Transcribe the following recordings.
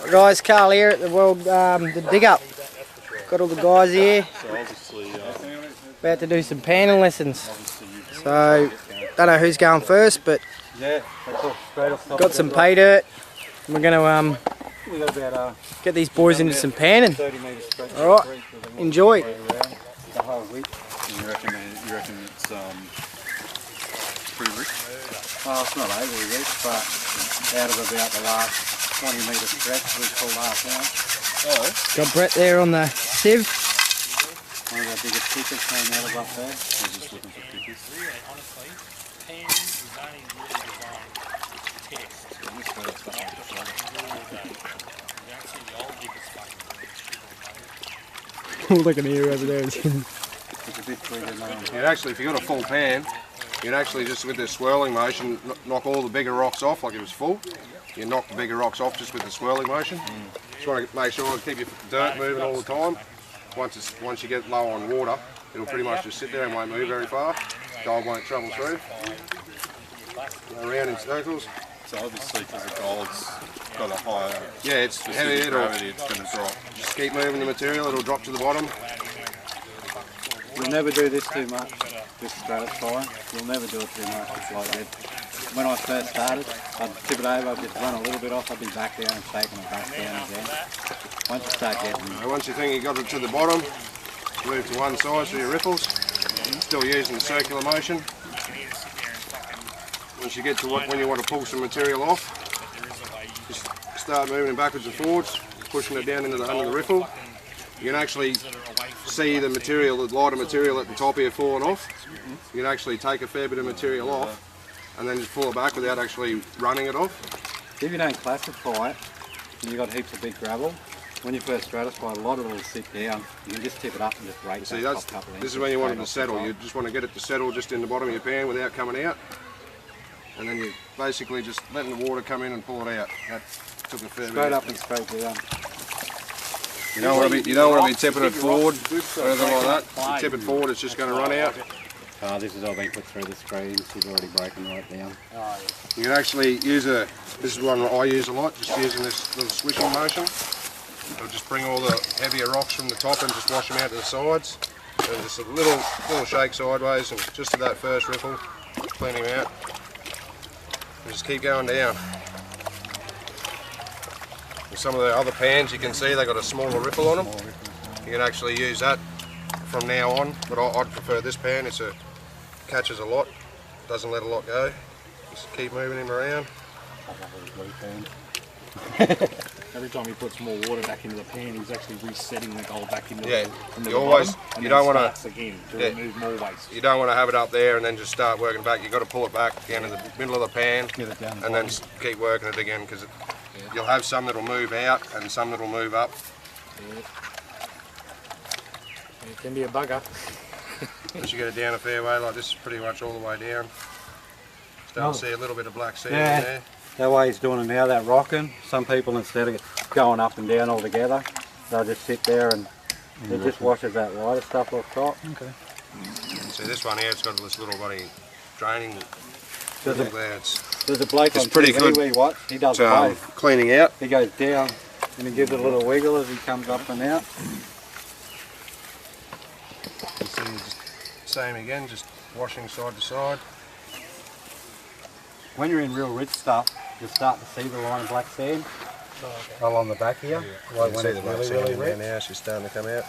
Guys, Carl here at the the dig up. Got all the guys here. About to do some panning lessons. So, don't know who's going first, but got some pay dirt. We're going to get these boys into some panning. Alright, enjoy. You reckon it's pretty rich? Well, it's not overly rich, but out of about the last 20 metre stretch we pulled half now. Oh. Got Brett there on the sieve. One of our biggest kickers came out of up there. We're just looking for kickers. Honestly, pan is only really designed to test. This way it's fucking You don't see the old diggers fucking Look at here over there. It's a bit bigger now. You'd actually, if you got a full pan, you'd actually just with the swirling motion knock all the bigger rocks off like it was full. You knock the bigger rocks off just with the swirling motion. Just want to make sure to keep your dirt moving all the time. Once you get low on water, it'll pretty much just sit there and won't move very far. Gold won't travel through. Go around in circles. So obviously because the gold's got a higher it's heavy, gravity, it's going to drop. just keep moving the material, it'll drop to the bottom. You'll never do this too much, this stratifying. You'll never do it too much. It's like that. When I first started, I'd tip it over, I'd just run a little bit off, I'd be back down and taking it back down again. Once you start getting... Once you think you got it to the bottom, move to one side through your riffles. Still using the circular motion. Once you get to when you want to pull some material off, just start moving it backwards and forwards, pushing it down into under the riffle. You can actually see the material, the lighter material at the top here falling off. You can actually take a fair bit of material off and then just pull it back without actually running it off. If you don't classify it, and you've got heaps of big gravel, when you first stratify, a lot of it will sit down. You can just tip it up and just rake See, that top couple this is when you want it to settle. You just want to get it to settle just in the bottom of your pan without coming out. And then you basically just letting the water come in and pull it out. That took a fair bit. Straight up and straight down. You don't want to be tipping it forward or anything like that. If you tip it forward, it's just going to run out. This has all been put through the screen, so you've already broken right down. You can actually use this is one I use a lot, just using this little swishing motion. It'll just bring all the heavier rocks from the top and just wash them out to the sides. And just a little shake sideways and just to that first riffle, clean him out. And just keep going down. And some of the other pans you can see they've got a smaller riffle on them. You can actually use that from now on, but I'd prefer this pan. It catches a lot, doesn't let a lot go. Just keep moving him around. Every time he puts more water back into the pan, he's actually resetting the gold back into you always bottom, you don't want to again to remove more waste. You don't want to have it up there and then just start working back. You've got to pull it back down in the middle of the pan and then keep working it again, because you'll have some that'll move out and some that'll move up. It can be a bugger. Once you get it down a fair way, like this is pretty much all the way down. Starting to see a little bit of black sand in there. That way he's doing it now, that rocking. Some people, instead of going up and down all together, they'll just sit there and it just washes that lighter stuff off top. Okay. See this one here, it's got this little bloody draining. There's a bloke on pretty TV good we watch, he does both. Cleaning out. He goes down and he gives it a little wiggle as he comes up and out. Same again, just washing side to side. When you're in real rich stuff, you'll start to see the line of black sand along the back here. You can see the black sand in there now, she's starting to come out.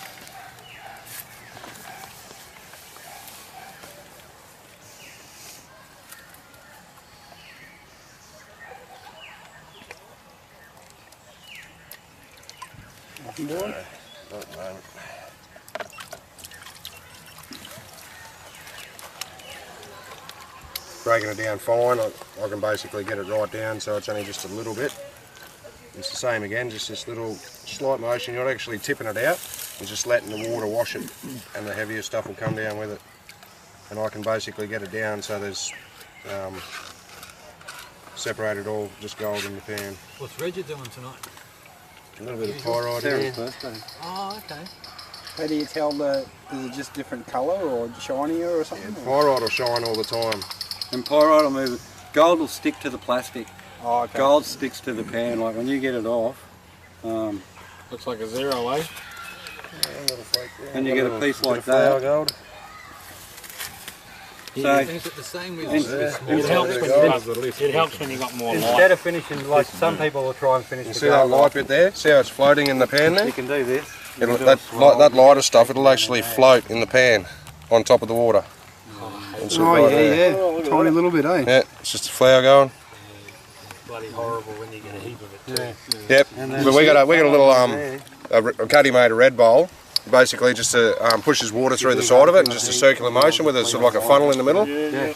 Nothing doing? Not at the moment. Breaking it down fine, I can basically get it right down so it's only just a little bit. It's the same again, just this little slight motion. You're not actually tipping it out, you're just letting the water wash it and the heavier stuff will come down with it. And I can basically get it down so there's separated all just gold in the pan. What's Reggie doing tonight? A little bit of pyrite in here. Oh, okay. How do you tell is it just different colour or shinier or something? Yeah, pyrite will shine all the time. And pyrite will move. Gold will stick to the plastic. Oh, okay. Gold sticks to the pan. Like when you get it off, Looks like a 0, eh? And you get a piece like that. gold. So It helps when you got, it helps when you got more light. instead of finishing like some people will try and finish the See that gold light bit there? See how it's floating in the pan there? You can do this. That lighter stuff, it'll actually float in the pan on top of the water. Oh yeah. Tiny little bit, eh? Yeah, it's just a flower going. Bloody horrible when you get a heap of it too. Yep. But we got a little Cuddy made a red bowl. Basically, just to pushes water through the side of it, and just a circular motion with a sort of like a funnel in the middle,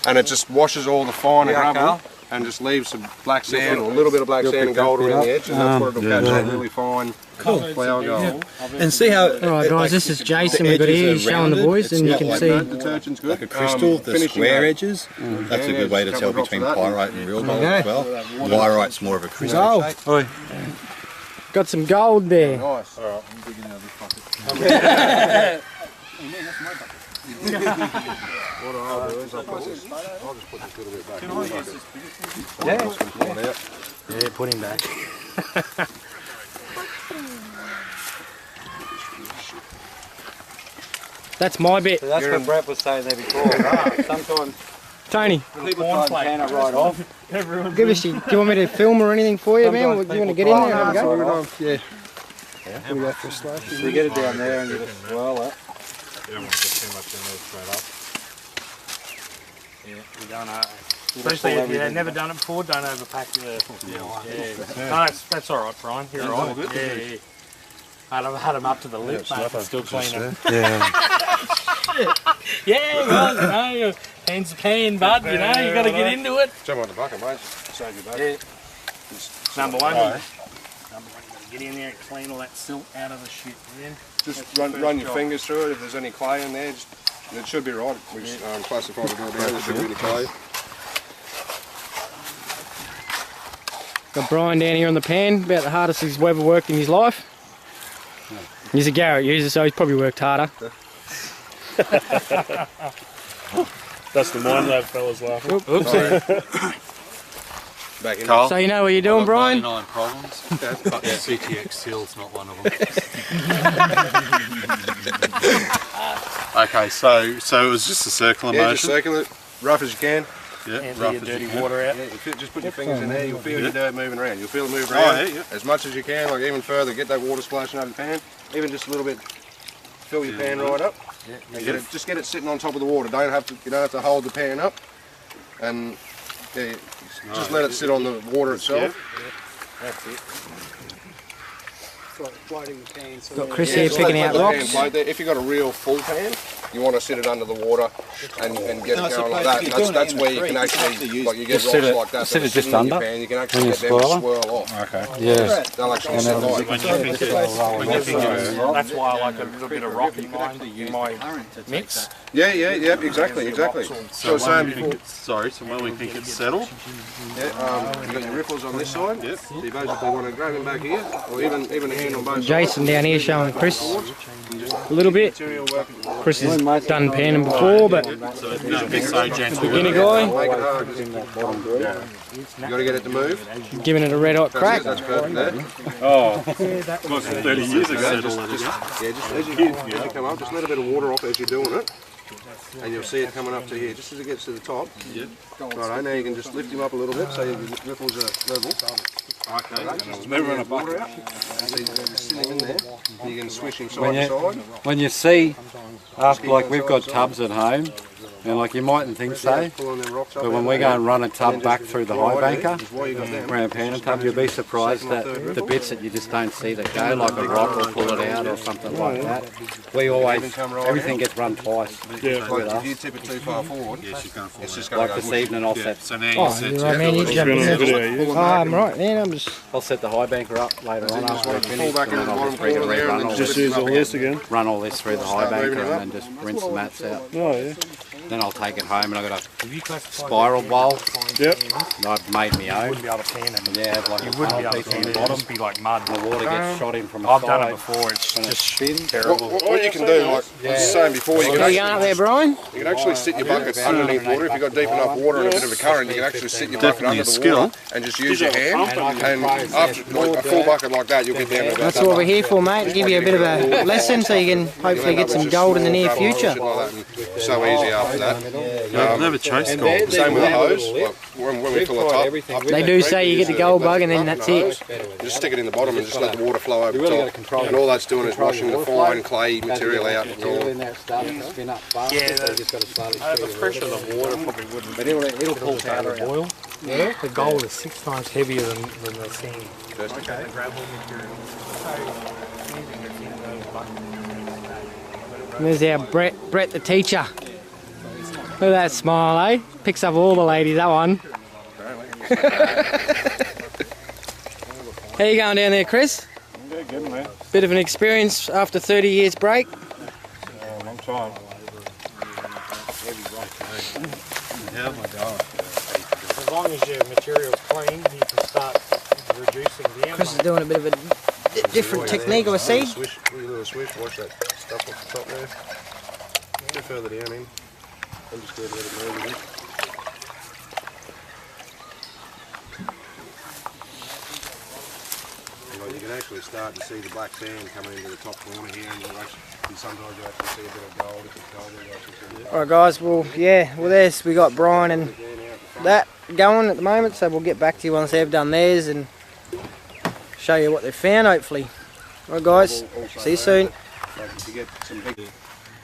and it just washes all the finer gravel and just leaves some black sand or a little bit of black sand and gold around the edge, and that's what it'll catch that really fine flower gold. And see how. Alright guys, this is Jason we've got here, he's showing the boys, and you can see Detergent's good. Like a crystal, the square edges. That's a good way to tell between pyrite and real gold as well. Pyrite's more of a crystal shape. got some gold there. Nice. Alright, I'm digging out this bucket. What I'll do is I'll just put this little bit back in the bucket. Yeah, put him back. That's my bit. So that's what Brett was saying there before. Sometimes Tony, people try and pan it right off. give us your, do you want me to film or anything for you, man? Do you want to get in there and have a go? Yeah. So you get it down there and you just swirl it. You don't want to get too much in there straight up. Yeah, you don't know. Especially if you've never done it before, don't overpack the... No, that's alright, Brian. You're alright. Yeah. Had them up to the lip, mate, but still clean them. Yeah, well, you know, hands pan, bud, you know, you got to get into it. Jump on the bucket, mate. Save your bucket. Number one, you got to get in there and clean all that silt out of the shit, man. Just run your fingers through it. If there's any clay in there, it should be right. We've classified it all down. There should be any clay. Got Brian down here on the pan, about the hardest he's ever worked in his life. He's a Garrett user, so he's probably worked harder. That's the mind lab fellas laughing. Oops. Back in. Carl? So you know what you're doing, Brian? 99 problems, but the CTX seal's not one of them. Okay, so it was just a circular Yeah, just motion. circle it, rough as you can. Yeah, Empty rough your as dirty you can. water out. Yeah, just put your fingers in there, you'll feel your dirt moving around. You'll feel it move around as much as you can, like even further, get that water splashing over the pan. Even just a little bit, fill your pan right up. And just get it sitting on top of the water. You don't have to hold the pan up. And just let it sit on the water itself. That's it. Got Chris here picking out rocks. If you've got a real full pan, you want to sit it under the water and get it going like that. That's where you can actually, like you get rocks like that. sit it just under You can actually get them to swirl off. Okay. Yeah. They'll actually sit light. That's why I like a little bit of rock in my mix. Yeah, exactly. So So when we think it's settled, you got your riffles on this side. Yep. So you basically want to grab him back here, or even a hand on both sides. Jason down here showing Chris a little bit. Chris has done panning before, but no, be so gentle. beginner guy, Make it hard. You got to get it to move. giving it a red hot crack. That's perfect there. Must have 30 years ago. Just as you come up, just let a bit of water off as you're doing it. And you'll see it coming up to here, just as it gets to the top. Yep. Right, now you can just lift him up a little bit so your riffles are level. Okay. Just move around a water out. So you just sit him in there. You can swish him side to side. When you see, after like we've got tubs at home, and like you mightn't think so, but when we go and run a tub back through the high banker, around a pan and tub, you'll be surprised that the bits that you just don't see that go, like a rock will pull it out or something like that. We always, everything gets run twice with If you us. tip it too far forward, It's just Like this evening I'll set, So now you Oh, set you're right, man. You jump in there. Oh, I'm right, man. I'm just. I'll set the high banker up later on after we pull finish, back and into then the I'll bottom just corner there and then run just use all this again. all this through the high banker and then just rinse the mats out. Oh yeah. Then I'll take it home and I've got a Have you classified spiral that bowl Yep. that I've made my You own. wouldn't be able to pan them. Yeah, it's like You a wouldn't be hole able to piece on pan the it. It'd bottom. just be like mud. The water gets shot in from the I've side. done it before. It's and just spins. terrible. What you can do, like I was saying before, you What can are you going up there, Brian? actually sit your bucket underneath water. If you've got deep enough water and a bit of a current, you can actually sit your bucket under the water and just use your hand. And after like a full bucket like that, you'll get down to about That's what we're here for, mate, to give you a bit of a lesson so you can hopefully get some gold in the near future. So easy after that. Never chased gold. Same with the hose. Like when we fill the top, They do say you get the gold bug and then that's it. just stick it in the bottom and just let the water flow over the top. And all that's doing is washing the fine clay material out. And all. In there, start to spin up fast. Yeah, so you just got to slowly The pressure of the water probably wouldn't But it'll pull powder out. boil. Yeah. The gold is 6 times heavier than the sand. The gravel material. And there's our Brett the teacher. Look at that smile, eh? Picks up all the ladies, that one. How you going down there, Chris? Yeah, good man. Bit of an experience after 30 years break. Long time. As long as your material's clean, you can start reducing the amount. Chris is doing a bit of a different technique, I see. Swish, little swish, wash that stuff off the top there. A bit further down in. I'm just going to let it move a bit. You can actually start to see the black sand coming into the top corner here, and sometimes you actually see a bit of gold. If it's gold, you actually see it. Alright guys, well there's, we got Brian and that going at the moment, so we'll get back to you once they've done theirs and show you what they've found hopefully. Alright guys, see you soon.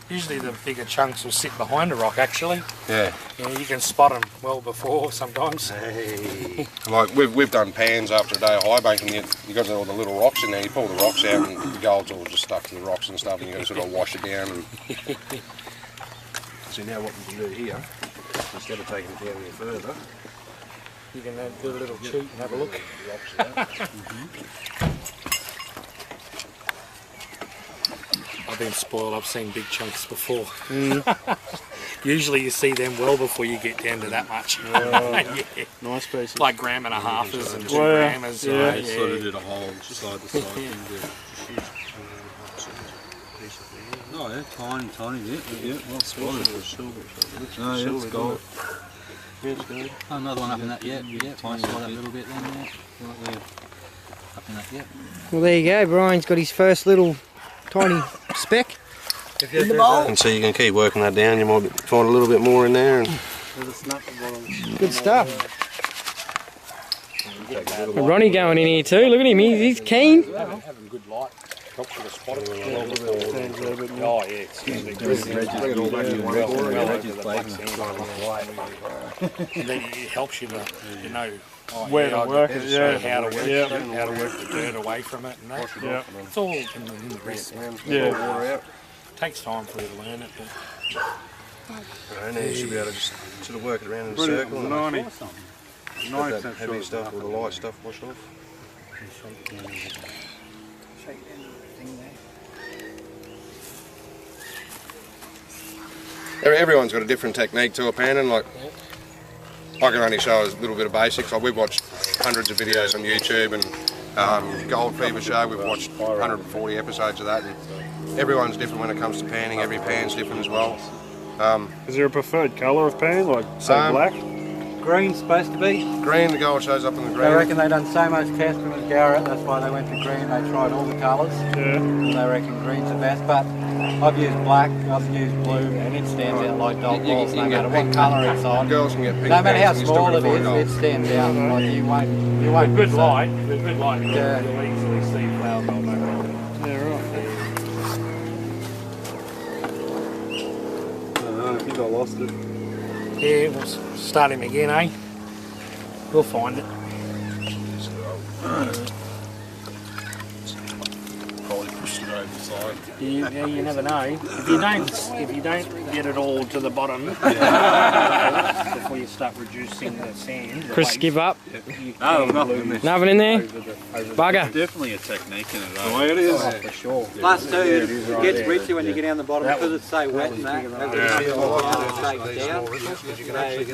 Usually the bigger chunks will sit behind a rock actually. Yeah. Yeah, you can spot them well before sometimes. Like we've done pans after a day of high banking. You got all the little rocks in there. You pull the rocks out, and the gold's all just stuck to the rocks and stuff. And you got to sort of wash it down. And so now what we can do here, instead of taking it down any further, You can do a little cheat and have a look. I've been spoiled, I've seen big chunks before. Usually you see them well before you get down to that much. Yeah. Nice pieces. Like 1.5 grams and 2 grams. Yeah, sort of did a hole side to side. Oh yeah, tiny bit. Yeah, well spotted. Oh yeah, it's gold. Yeah, it's good. Oh, another one up in that, yeah. Tiny spot a little bit then, yeah. Right there. Up in that, yeah. Well there you go, Brian's got his first little tiny speck in the bowl. and so you can keep working that down. You might find a little bit more in there. And Good stuff. And Ronnie going in here too, look at him, he's keen. Having good light helps you to spot it. Oh yeah, it's usually bring it all back in one corner. and then it helps you to know Where to work it, yeah. how to work Yeah. how to work the dirt away from it and that. Yeah. It's all in the rest. Yeah. Takes time for you to learn it, but And then you should be able to just sort of work it around in a circle. And 90% get that heavy stuff or the light stuff washed off. Everyone's got a different technique to a panning. Like I can only show a little bit of basics. Like we've watched hundreds of videos on YouTube and Gold Fever Show. We've watched 140 episodes of that. And everyone's different when it comes to panning. Every pan's different as well. Is there a preferred colour of pan, like say black? Green's supposed to be. Green, the gold shows up in the green. They reckon they done so much testing with Garrett, that's why they went to green. They tried all the colours. Yeah. And they reckon green's the best, but I've used black, I've used blue, and it stands out like dog balls no matter what colour it's on. Girls can get pink No matter how pants and you still small get it is, gold. it stands out. Like you won't with good miss it. light, Yeah. you'll easily see flowers on that rock. Yeah, right. I think I lost it. Yeah, we'll start him again, eh? We'll find it. Probably pushed it over the side. You never know. If you don't get it all to the bottom, before you start reducing the sand. Chris, give up. No, there's nothing in this. Nothing in there? Bugger. Definitely a technique in it, the way it is. For sure. Plus too, it gets ritzy when you get down the bottom because it's so wet and that.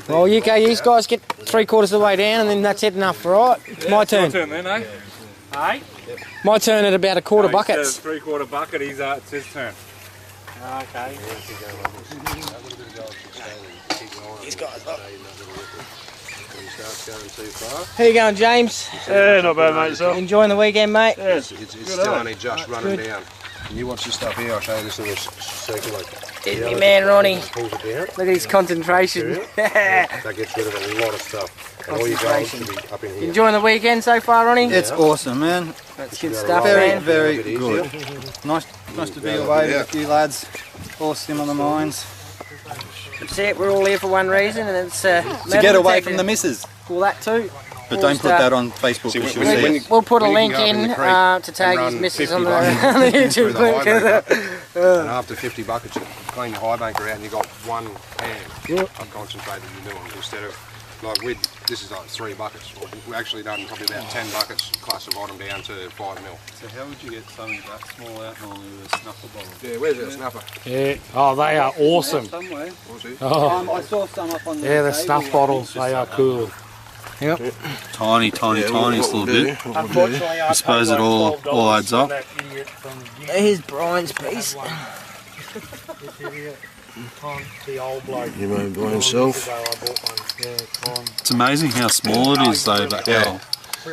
Well, you guys get 3/4 of the way down and then that's it enough, right? It's my turn. Your turn then, eh? Hey? My turn at about a quarter buckets. 3/4 bucket, it's his turn. Okay. These guys up. How you going, James? Yeah, not bad, mate. Yourself? Enjoying the weekend, mate? Yeah. It's still only just running down. And you watch this stuff here, I'll show you this little circulator. Here's me man, Ronnie. Pulls it down. Look at his concentration. That gets rid of a lot of stuff. And all your goals should be up in here. Enjoying the weekend so far, Ronnie? It's awesome, man. That's good stuff, Very, man. very good. Nice to be away with a few lads. All stim on the mines. That's it, we're all here for one reason, and it's To get away from the missus. Well, that too. But don't put that on Facebook. See, because when you'll see you- it. We'll put a When you link can go up in in the creek to tag and his run missus 50 on the, buckets on the through YouTube the link. high banker. And after 50 buckets, you clean your high banker out and you got one pan of concentrate that you're doing instead of like this is like 3 buckets. We've actually done probably about 10 buckets, classified them down to 5 mil. So how would you get something that small out normally with a snuffer bottle? Yeah, where's that snuffer? Yeah. Oh, they are awesome. Somewhere. What's it? Oh, I saw some up on the yeah, the table. snuff bottles, they are cool. Tiny little bit. Unfortunately, I suppose it all adds up. Here's Brian's piece. The old bloke. You made by himself. It's amazing how small it is though, but how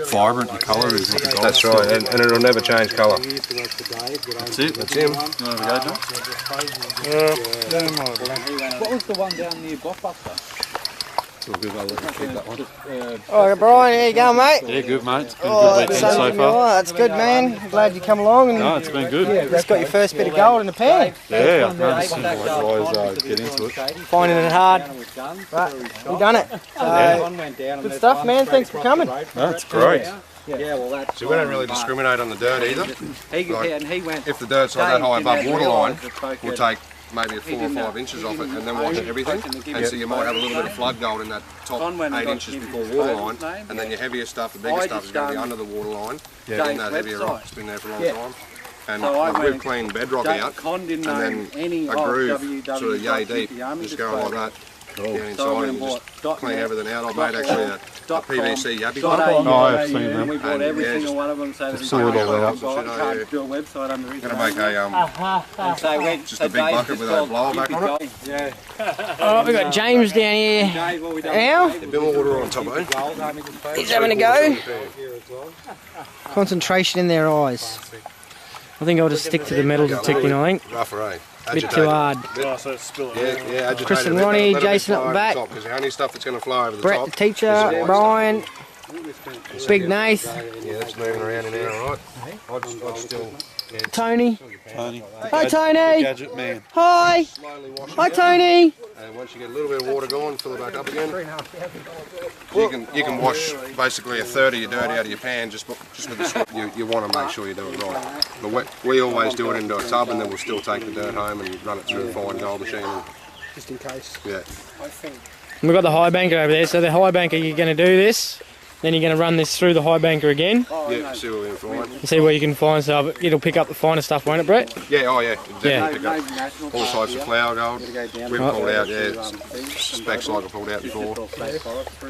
vibrant the colour is with the gold. That's right, and it'll never change colour. That's it. That's him. You want to have a go, John? What was the one down near Blockbuster? It's all good, I'll let you keep that one. Alright, Brian, how you going, mate? Yeah, good mate. It's been a Oh, good weekend so far. that's good, man. I'm glad you come along and No, it's been good. just got your first bit of gold in the pan. Yeah, I've noticed some guys get into it. Finding it hard. Right, we done it. So, good stuff, man. Thanks for coming. That's great. Yeah, well that's. So we don't really discriminate on the dirt either. And he went. If the dirt's not that high above waterline, realise we'll take maybe 4 or 5 inches off it and then wash everything. And so you might have a little bit of flood gold in that top 8 inches before waterline, and then your heavier stuff, the bigger stuff is going to be under the waterline in that heavier rock. It's been there for a long time. And like we've cleaned bedrock out, and then a groove sort of yay deep, just going like that. Down inside and just clean everything out. I've made actually a PVC yabby one. Oh, I've seen them. We bought every single one of them, so that sort all that up. can't do a website under it. Going to make a So went just a big bucket with a blower back on it. Yeah. Oh, we've got James down here Dave, what we done? now. A bit more water on top of it. He's having a go. Concentration in their eyes. I think I'll just stick to the metal detecting, I think. Rougher, eh? A bit too hard. Oh, so it's spill it. Yeah, agitated. Chris and Let Ronnie, it Jason at the back. Because the only stuff that's going to flow over the Brett, top. the teacher, Brian, Big Nath, Yeah, that's moving around in there, alright. I'd still Tony. Tony. Hi, Tony. Gadget man. Hi. slowly wash Hi, it. Tony. And once you get a little bit of water going, fill it back up again. You can wash basically a third of your dirt out of your pan just with the swap. You want to make sure you do it right. But we always do it into a tub and then we'll still take the dirt home and run it through the fine gold machine. Just in case. Yeah. We've got the high banker over there. So the high banker, you're going to do this. Then you're going to run this through the high banker again. Yeah, see what we can find. And see what you can find. So it'll pick up the finer stuff, won't it, Brett? Yeah, oh yeah. Yeah. Pick up all types of flour gold. We've pulled out, specs like I pulled out before.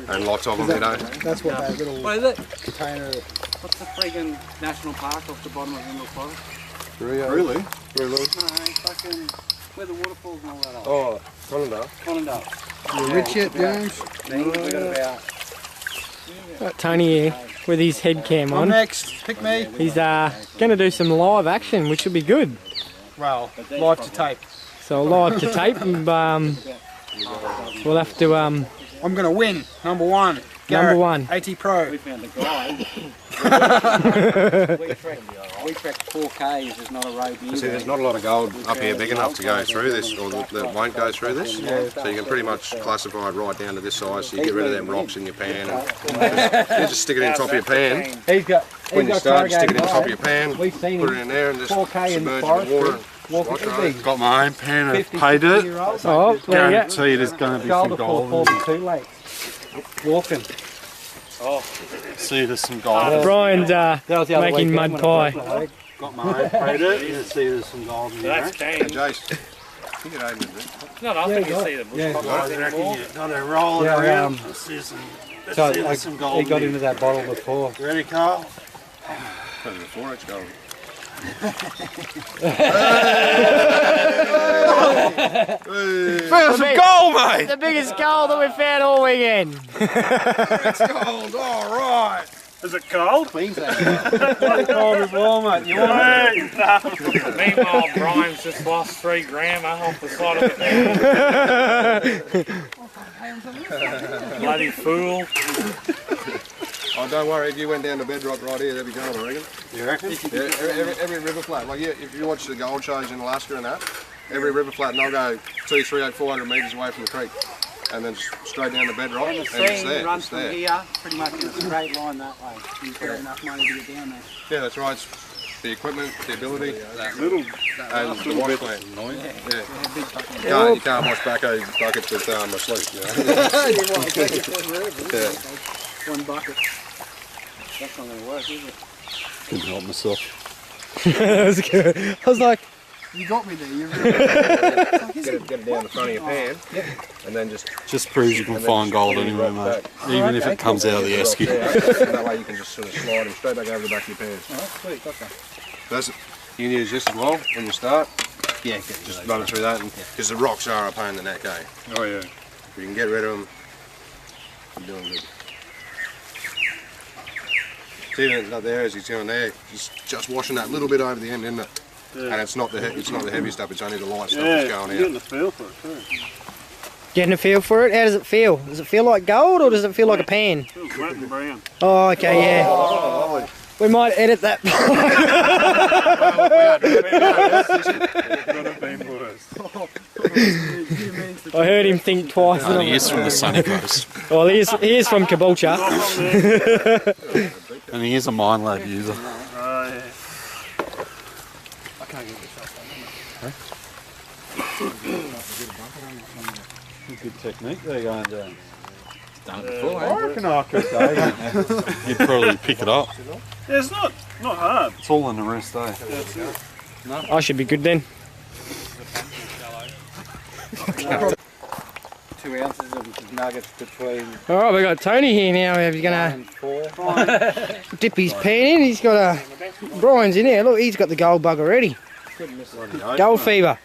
And lots of them, you know. That's what that little What is it? container. What's the friggin' national park off the bottom of Ingle Forest? Really? No, fucking where the waterfalls and all that are. Oh, Conondale. Conondale. You rich yet, James? We got about. Got Tony here with his head cam on. Next, pick me. He's going to do some live action, which should be good. Well, live to tape. So live to tape, and we'll have to I'm going to win. Number one. number one. AT Pro. We found a guy. we tracked 4Ks. There's not a road near See, there's not a lot of gold up here big enough to go through this, or that won't go through this. So you can pretty much classify it right down to this size. So you get rid of them rocks in your pan. And you just stick it in top of your pan. He's got When you start, stick it in top of your pan, We've seen put it in there, and just 4K in the submerge it forest. in water. Got my own pen and paid it. Oh, there you go. Guarantee there's going to be some gold. Walking. See there's some gold. Brian's making mud pie. Got my own paid it. You see there's some gold in there. That's keen. Jace, I think it aimed a bit. No, I think you see the bush. Yeah. I reckon you got to roll it around. Let's see some gold. He got into that bottle before. Ready, Carl? That's a 4H gold. Found some gold, mate! The biggest gold that we've found all weekend. It's gold, alright! Is it cold? Cold as well, mate. You want it? Meanwhile, Brian's just lost 3 grams off the side of the bloody fool. Oh, don't worry, if you went down to bedrock right here, that'd be gold, I reckon. You reckon? Yeah, every river flat, like if you watch the gold shows in Alaska and that, every river flat, and I'll go 200, 300, 400 metres away from the creek, and then straight down to bedrock, and it's there. runs It's from there. here, pretty much in a straight line that way. You've got enough money to get down there. Yeah, that's right. It's the equipment, the ability, and the wash plant. Yeah. You can't wash backhoe buckets with a sleeve. Yeah. One bucket. That's not going to work, is it? Couldn't help myself. That was good. I was like, You got me there. You really Get it down the front of your pan, and then Just proves you can find gold anywhere, mate. Even if it comes out of the esky. and that way you can just sort of slide them straight back over the back of your pan. sweet, gotcha. That's it. You can use this as well when you start. Yeah, just run it through that, because the rocks are a pain in the neck, eh? Oh, yeah. If you can get rid of them, you're doing good. See that there, as he's doing there, just washing that little bit over the end, isn't it? Yeah. And it's not the heavy stuff; it's only the light stuff that's going out. Getting the feel for it too. getting a feel for it. How does it feel? Does it feel like gold or does it feel like a pan? It feels wet and brown. Oh, okay, yeah. We might edit that. I heard him think twice. He is from the sunny coast. Well, he is from Caboolture. And he is a mine lab user. Good technique there going down. Done it before, I reckon I could, Dave. You'd probably pick it up. Yeah, it's not hard. It's all in the rest, eh? I should be good then. 2 ounces of nuggets between Alright, we've got Tony here now. He's going 1 and 4. to dip his pan in. He's got a... Brian's in there. Look, he's got the gold bug already. Gold fever.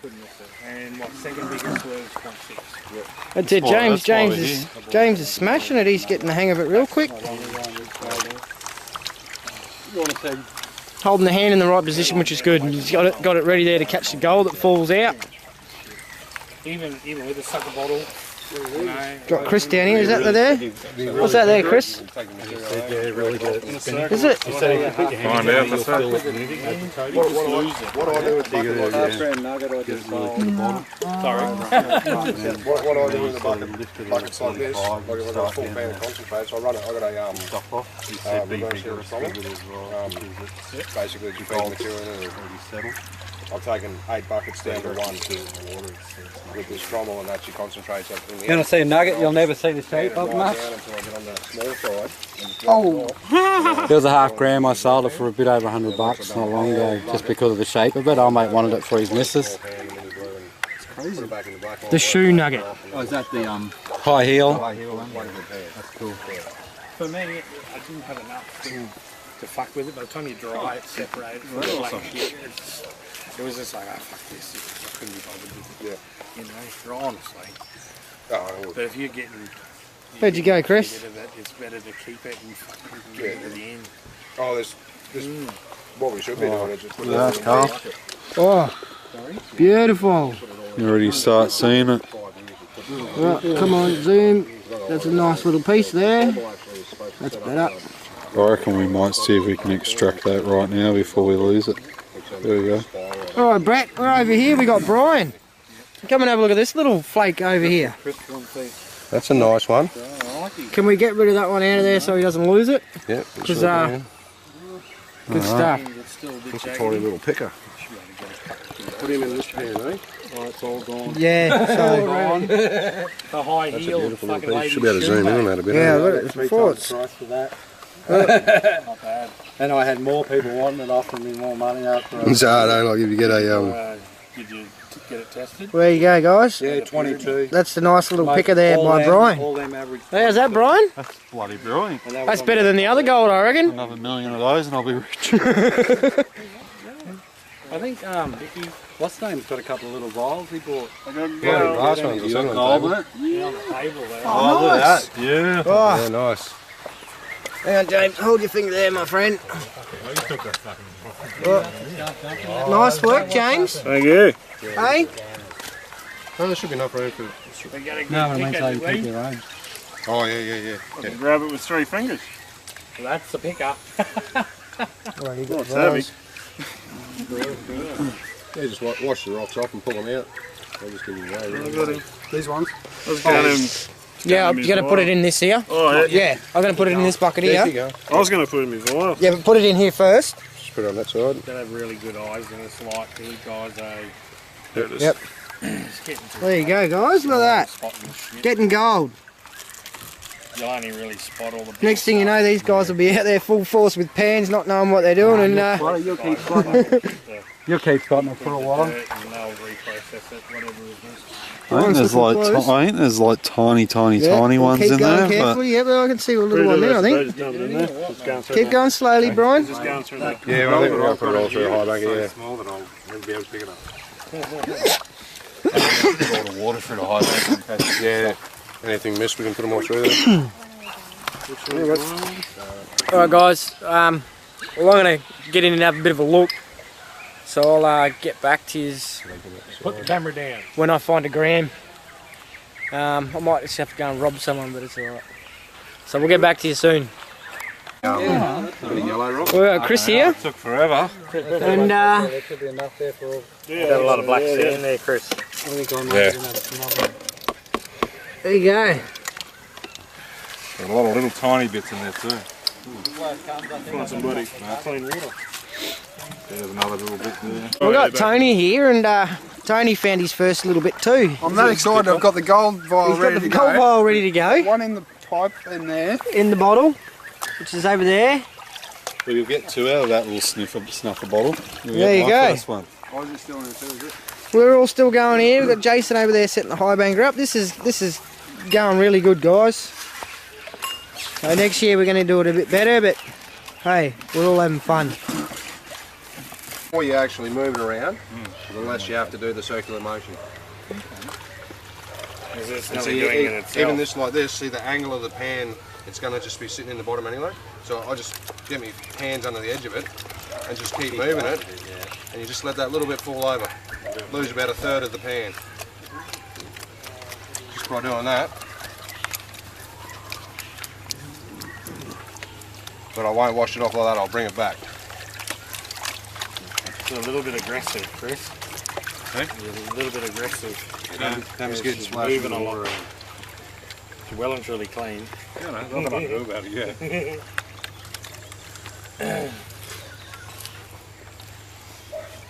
And what second biggest was 0.6. That's it, James is smashing it. He's getting the hang of it real quick. Holding the hand in the right position, which is good. And he's got it ready there to catch the gold that falls out. Even with a sucker bottle. You know, Got Chris down here. Is that there? What's that there, Chris? Yeah, really good. Is it? Find out, that's What I do with bucket like this, Half-gram nugget I just sold. what I do with a buckets like this, like if I've got a full pan of concentrate, so I run it, I've got a reverse aerosomer, basically defeating material in it. I've taken 8 buckets down to 1 with this trommel, and that's your concentrates up in the You want to see a nugget? You'll never see the shape of much. down until I get on the small side. Oh! There was a half-gram. I sold it for a bit over $100 not long ago, just because of the shape of it. Our mate wanted it for his missus. The shoe nugget. Oh, is that the high heel? That's cool. for me, I didn't have enough to fuck with it. By the time you dry it, separate it from the black shit, it was just like, oh, fuck this. I couldn't be bothered with it. Yeah. You know, honestly. But if you're getting... Where'd you go, Chris? It's better to keep it and fucking get it to the end. Oh, there's what we should be doing is just put That's Carl. Oh, beautiful. You already start seeing it. Right, come on, zoom. That's a nice little piece there. That's better. I reckon we might see if we can extract that right now before we lose it. There we go. Alright, Brett, we're over here. We got Brian. Come and have a look at this little flake over here. That's a nice one. Can we get rid of that one out of there so he doesn't lose it? Yep. Because, good stuff. It's a tiny little picker. Put him in this pan, eh? Oh, it's all gone. Yeah, so The high That's a heel beautiful fucking little piece. lady. Should be able to zoom in on that a bit. yeah, eh? look, it's before it's Price for that. Not bad. And I had more people wanting it, offering me more money after. It's hard, eh? Like if you get a Did you get it tested? there you go, guys. Yeah, 22. That's the nice little picker there by Brian. All them average. Hey, is that Brian? That's bloody brilliant. And that was That's on better than the other gold, I reckon. Another million of those and I'll be rich. I think Vicky, what's his name's got a couple of little vials he bought. last ones or something. Gold, isn't it? Yeah, on the table there. Oh, look at that. Yeah. Oh, Yeah, nice. hang on, James. Hold your finger there, my friend. Oh. Nice work, James. Thank you. Hey? Oh, there should be enough room for. We got a good No, I mean, picker, so you did we? pick your own. Oh yeah. Grab it with 3 fingers. Well, that's the picker. Well, you got It's heavy. Yeah, just wash the rocks off and pull them out. I'll just give you that. These ones. Let's get him. Yeah, I'm going to put it in this here. Oh, yeah. Yeah, I'm going to put it in this bucket There you here. go. I was going to put him in vial. Yeah, but put it in here first. Just put it on that side. They have really good eyes and it's like these guys There it is. Yep. just getting to There you go, guys. Look at that. spotting shit. Getting gold. You'll only really spot all the big Next thing you know, these guys will be out there full force with pans, not knowing what they're doing. And You'll keep spotting it. You'll keep spotting it for a while. dirt and they'll reprocess it, whatever it is. I think there's like tiny ones keep in going there. carefully. Yeah, but I can see a little one there, I think. Keep going slowly, Brian. Just going through that. Yeah, well, I think we're going to put it all through the high banker, yeah. Small that I'll never be able to pick it up. Put all the water through the high bank. Yeah. Anything missed, we can put them all through there. Alright, guys. Well, I'm going to get in and have a bit of a look. So I'll get back to you Put the camera down. when I find a gram. I might just have to go and rob someone, but it's alright. So we'll get back to you soon. Yellow rock. We've got Chris here. It took forever. And There should be enough there for all. Got a lot of black sand there, Chris. I think I might even have some other. there you go. Got a lot of little tiny bits in there too. Find somebody clean water. There's another little bit there. We've got Tony here, and Tony found his first little bit too. I'm that excited. I've got the gold vial He's got ready the to gold go. vial ready to go One in the pipe in there. in the bottle, which is over there. Well, you'll get 2 out of that little snuffer bottle. There you go. First one. I was just still in there too, is it? We're all still going here. We've got Jason over there setting the high banker up. This is going really good, guys. So next year we're going to do it a bit better, but hey, we're all having fun. The more you actually move it around, the less you have to do the circular motion. Is this And not see, doing it itself? even this like this, see the angle of the pan, it's going to just be sitting in the bottom anyway. So I just get my hands under the edge of it and just keep moving it, and you just let that little bit fall over. Lose about 1/3 of the pan. Just by doing that. But I won't wash it off like that, I'll bring it back. It's a little bit aggressive, Chris. Hey? You're a little bit aggressive. Cam's getting It's splashed moving with a lot. water. It's well and truly clean. Yeah, no, nothing I can do about it yet.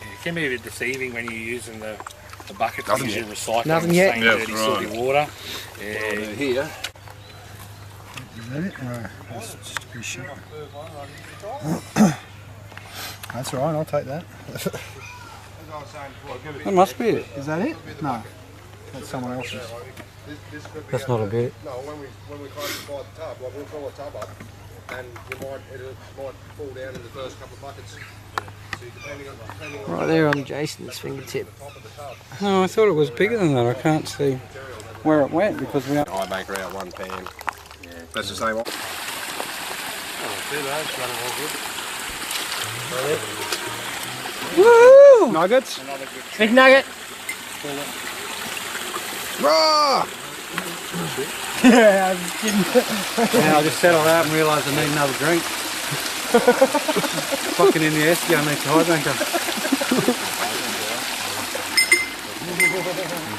It can be a bit deceiving when you're using the bucket Nothing because yet. you're recycling Nothing the yet. same Yeah, dirty right. silty water. Yeah. Here. That's all right, I'll take that. That must be it. Is that it? No. That's someone else's. That's not a bit. No, when we kind of divide the tub, like we'll fill a tub up, and it might fall down in the first couple of buckets. So depending on Right there on Jason's fingertip. Oh, I thought it was bigger than that. I can't see where it went because we. I banker out one pan. Yeah. That's the same one. Woo! Nuggets. Big nugget. Raw! Yeah, I just settled out and realised I need another drink. Fucking in the esky, I need the high banker.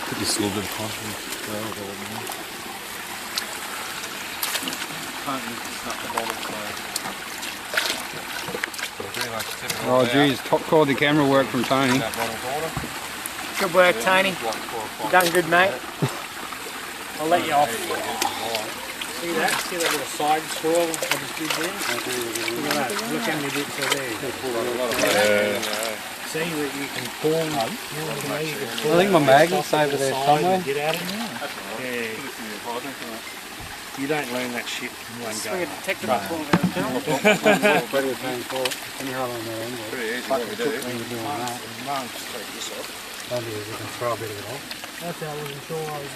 Put this little bit of confidence. Oh geez, top quality camera work from Tony. Good work, Tony. You done good, mate. I'll let you off. See that? See that little side swirl I just did there? Look at that. Look how many bits are there. See that you can pull. I think my magnet's over there somewhere. Get out of there. Yeah. You don't learn that shit in one go. Swing a detector up all around town. Better than for any other on their end. Pretty easy what we do. Maybe we can throw a bit of it off. That's how I wasn't sure I was.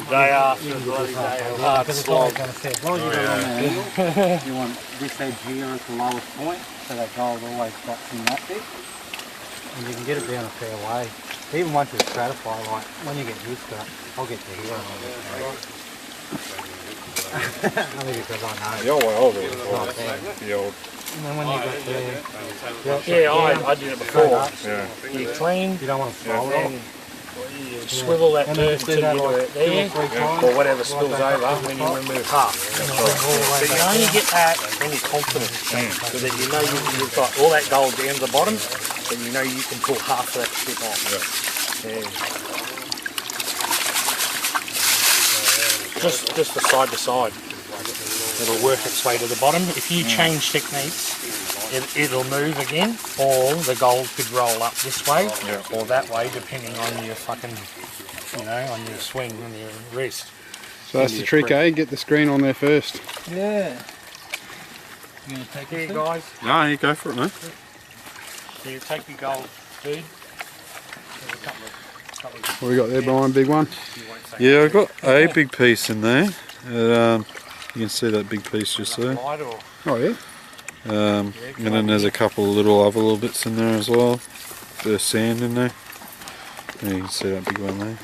Day after, bloody day of hard slog. As long as you don't want the angle, you want this edge here at the lowest point, so that gold always drops in that bit. And you can get it down a fair way. Even once it's stratified, like when you get used to it, I'll get to here and I'll get to only because I know. The old way I was always the old. And then when you get there, Yeah, I did it before. Yeah. You clean, you don't want to throw it off. you swivel that dirt until you do it there, or whatever spills over, and then you remove half. But you only get that when you're confident, so that you know you've got all that gold down the bottom, and you know you can pull half of that shit off. Just the side to side. It'll work its way to the bottom. If you change techniques, it'll move again, or the gold could roll up this way or that way, depending on your fucking, on your swing, on your wrist. So that's the trick, eh? Get the screen on there first. Yeah. You gonna take it, guys? No, you go for it, mate. So you take your gold food. What we got there, Brian? Big one? Yeah, I've got a big piece in there. You can see that big piece just there. Oh yeah? And then there's a couple of other little bits in there as well. Bit of sand in there. And you can see that big one there.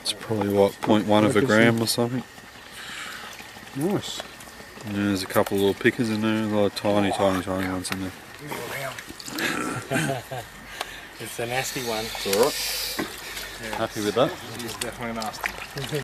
It's probably what, 0.1 of a gram or something. Nice. And there's a couple of little pickers in there, a lot of tiny ones in there. It's a nasty one. It's alright. Happy with that? It's definitely nasty.